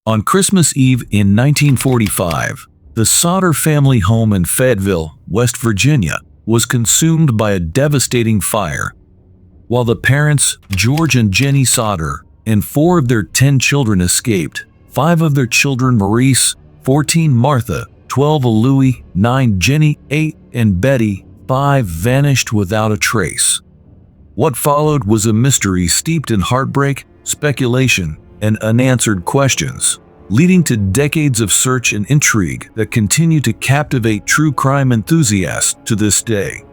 On Christmas Eve in 1945, the Sodder family home in Fayetteville, West Virginia, was consumed by a devastating fire. While the parents, George and Jenny Sodder, and 4 of their 10 children escaped, 5 of their children, Maurice, 14 Martha, 12 Louis, 9 Jenny, 8 and Betty, 5, vanished without a trace. What followed was a mystery steeped in heartbreak, speculation, and unanswered questions, leading to decades of search and intrigue that continue to captivate true crime enthusiasts to this day.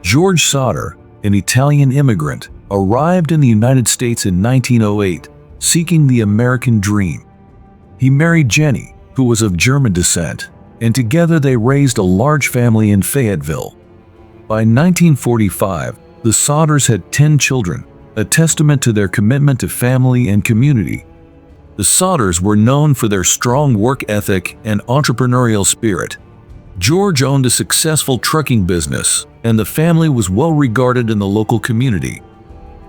George Sodder, an Italian immigrant, arrived in the United States in 1908, seeking the American dream. He married Jenny, who was of German descent, and together they raised a large family in Fayetteville. By 1945, the Sodders had 10 children, a testament to their commitment to family and community. The Sodders were known for their strong work ethic and entrepreneurial spirit. George owned a successful trucking business, and the family was well regarded in the local community.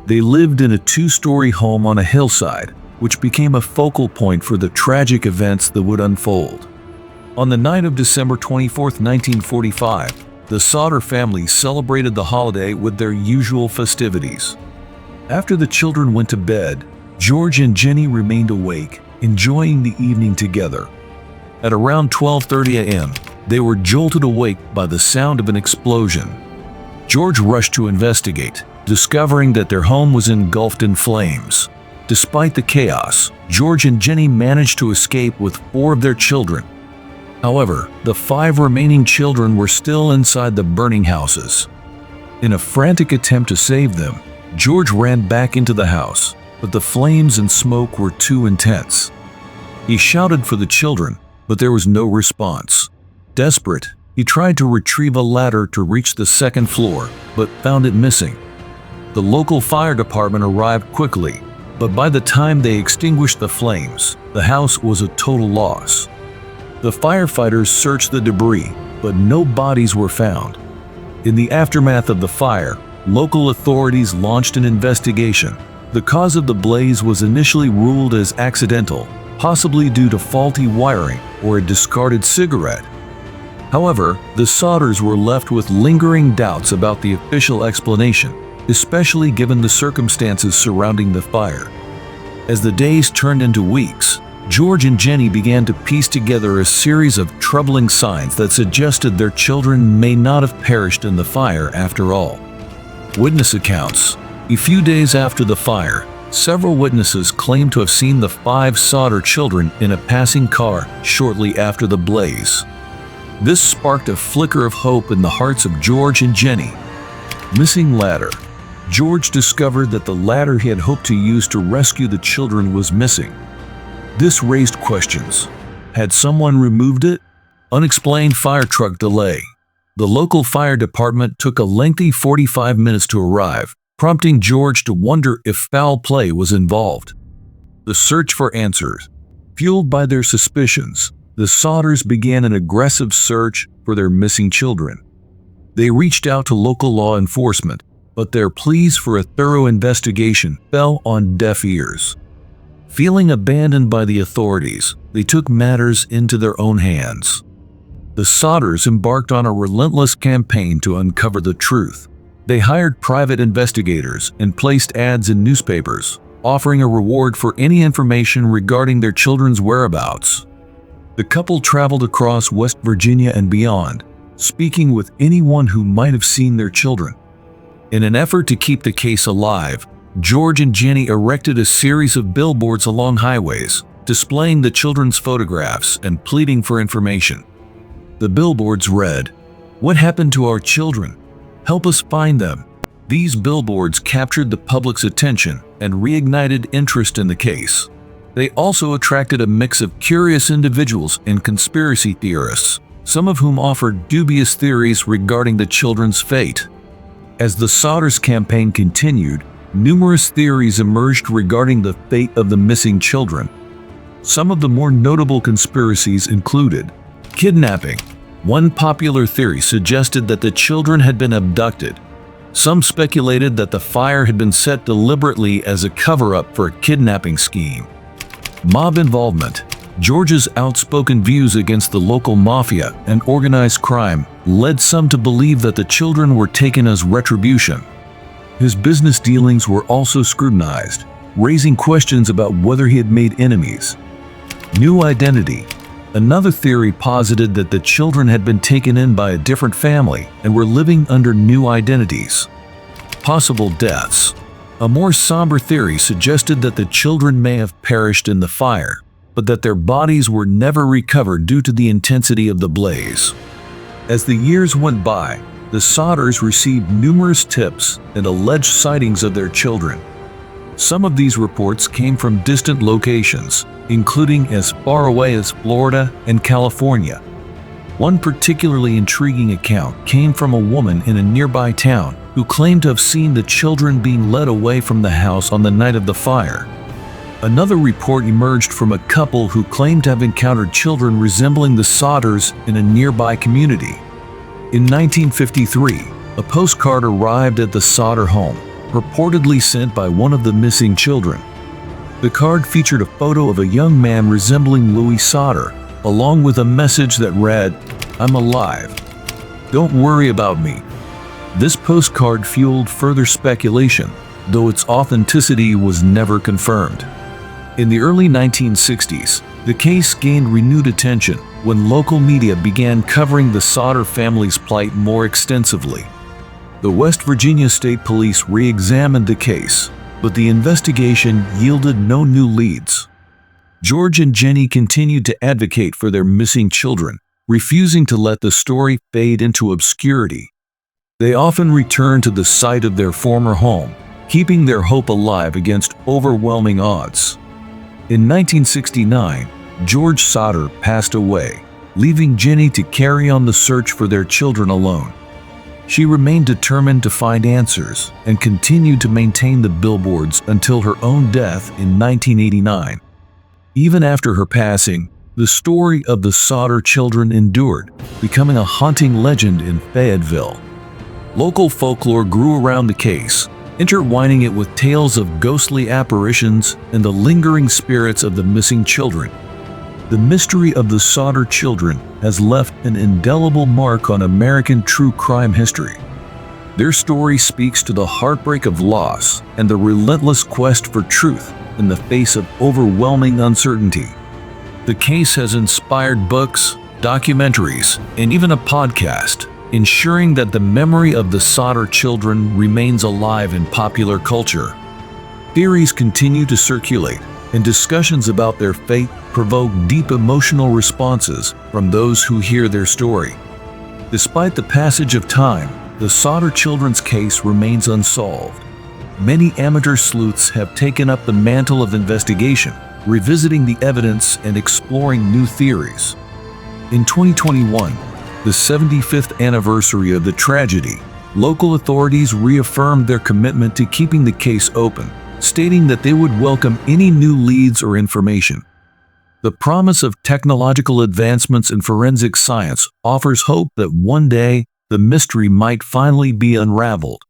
They lived in a 2-story home on a hillside, which became a focal point for the tragic events that would unfold. On the night of December 24, 1945, the Sodder family celebrated the holiday with their usual festivities. After the children went to bed, George and Jenny remained awake, enjoying the evening together. At around 12:30 a.m., they were jolted awake by the sound of an explosion. George rushed to investigate, discovering that their home was engulfed in flames. Despite the chaos, George and Jenny managed to escape with 4 of their children. However, the 5 remaining children were still inside the burning houses. In a frantic attempt to save them, George ran back into the house, but the flames and smoke were too intense. He shouted for the children, but there was no response. Desperate, he tried to retrieve a ladder to reach the 2nd floor, but found it missing. The local fire department arrived quickly, but by the time they extinguished the flames, the house was a total loss. The firefighters searched the debris, but no bodies were found. In the aftermath of the fire, local authorities launched an investigation. The cause of the blaze was initially ruled as accidental, possibly due to faulty wiring or a discarded cigarette. However, the Sodders were left with lingering doubts about the official explanation, especially given the circumstances surrounding the fire. As the days turned into weeks, George and Jenny began to piece together a series of troubling signs that suggested their children may not have perished in the fire after all. Witness accounts. A few days after the fire, several witnesses claimed to have seen the 5 Sodder children in a passing car shortly after the blaze. This sparked a flicker of hope in the hearts of George and Jenny. Missing ladder. George discovered that the ladder he had hoped to use to rescue the children was missing. This raised questions. Had someone removed it? Unexplained fire truck delay. The local fire department took a lengthy 45 minutes to arrive, prompting George to wonder if foul play was involved. The search for answers. Fueled by their suspicions, the Sodders began an aggressive search for their missing children. They reached out to local law enforcement, but their pleas for a thorough investigation fell on deaf ears. Feeling abandoned by the authorities, they took matters into their own hands. The Sodders embarked on a relentless campaign to uncover the truth. They hired private investigators and placed ads in newspapers, offering a reward for any information regarding their children's whereabouts. The couple traveled across West Virginia and beyond, speaking with anyone who might have seen their children. In an effort to keep the case alive, George and Jenny erected a series of billboards along highways, displaying the children's photographs and pleading for information. The billboards read, "What happened to our children? Help us find them." These billboards captured the public's attention and reignited interest in the case. They also attracted a mix of curious individuals and conspiracy theorists, some of whom offered dubious theories regarding the children's fate. As the Sodders campaign continued, numerous theories emerged regarding the fate of the missing children. Some of the more notable conspiracies included kidnapping. One popular theory suggested that the children had been abducted. Some speculated that the fire had been set deliberately as a cover-up for a kidnapping scheme. Mob involvement. George's outspoken views against the local mafia and organized crime led some to believe that the children were taken as retribution. His business dealings were also scrutinized, raising questions about whether he had made enemies. New identity. Another theory posited that the children had been taken in by a different family and were living under new identities. Possible deaths. A more somber theory suggested that the children may have perished in the fire, but that their bodies were never recovered due to the intensity of the blaze. As the years went by, the Sodders received numerous tips and alleged sightings of their children. Some of these reports came from distant locations, including as far away as Florida and California. One particularly intriguing account came from a woman in a nearby town who claimed to have seen the children being led away from the house on the night of the fire. Another report emerged from a couple who claimed to have encountered children resembling the Sodders in a nearby community. In 1953, a postcard arrived at the Sodder home, purportedly sent by one of the missing children. The card featured a photo of a young man resembling Louis Sodder, along with a message that read, "I'm alive. Don't worry about me." This postcard fueled further speculation, though its authenticity was never confirmed. In the early 1960s, the case gained renewed attention when local media began covering the Sodder family's plight more extensively. The West Virginia State Police re-examined the case, but the investigation yielded no new leads. George and Jenny continued to advocate for their missing children, refusing to let the story fade into obscurity. They often returned to the site of their former home, keeping their hope alive against overwhelming odds. In 1969, George Sodder passed away, leaving Jenny to carry on the search for their children alone. She remained determined to find answers and continued to maintain the billboards until her own death in 1989. Even after her passing, the story of the Sodder children endured, becoming a haunting legend in Fayetteville. Local folklore grew around the case, intertwining it with tales of ghostly apparitions and the lingering spirits of the missing children. The mystery of the Sodder children has left an indelible mark on American true crime history. Their story speaks to the heartbreak of loss and the relentless quest for truth in the face of overwhelming uncertainty. The case has inspired books, documentaries, and even a podcast, ensuring that the memory of the Sodder children remains alive in popular culture. Theories continue to circulate, and discussions about their fate provoke deep emotional responses from those who hear their story. Despite the passage of time, the Sodder children's case remains unsolved. Many amateur sleuths have taken up the mantle of investigation, revisiting the evidence and exploring new theories. In 2021, the 75th anniversary of the tragedy, local authorities reaffirmed their commitment to keeping the case open, stating that they would welcome any new leads or information. The promise of technological advancements in forensic science offers hope that one day the mystery might finally be unraveled.